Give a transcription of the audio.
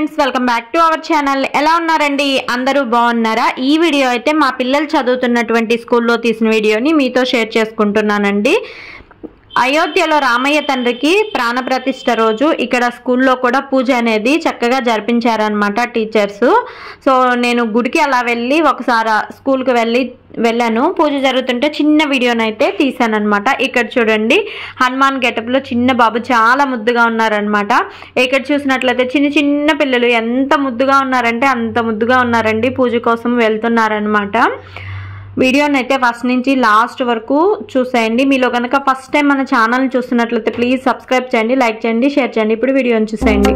Friends welcome back to our channel. ఎలా ఉన్నారండి? అందరూ బాగున్నారా? ఈ వీడియో అయితే మా పిల్లలు చదువుతున్నటువంటి స్కూల్లో తీసిన వీడియోని మీతో షేర్ చేసుకుంటున్నానండి. అయోధ్యలో రామయ్య తండ్రికి ప్రాణప్రతిష్ఠ రోజు ఇక్కడ స్కూల్లో కూడా పూజ అనేది చక్కగా జరిపించారనమాట టీచర్స్. సో నేను గుడికి అలా వెళ్ళి ఒకసారి స్కూల్కి వెళ్ళాను. పూజ జరుగుతుంటే చిన్న వీడియోనైతే తీసానమాట. ఇక్కడ చూడండి, హనుమాన్ గెటప్లో చిన్న బాబు చాలా ముద్దుగా ఉన్నారనమాట. ఇక్కడ చూసినట్లయితే చిన్న చిన్న పిల్లలు ఎంత ముద్దుగా ఉన్నారంటే అంత ముద్దుగా ఉన్నారండి. పూజ కోసం వెళ్తున్నారనమాట. వీడియోని అయితే ఫస్ట్ నుంచి లాస్ట్ వరకు చూసేయండి. మీలో కనుక ఫస్ట్ టైం మన ఛానల్ని చూస్తున్నట్లయితే ప్లీజ్ సబ్స్క్రైబ్ చేయండి, లైక్ చేయండి, షేర్ చేయండి. ఇప్పుడు వీడియోని చూసేయండి.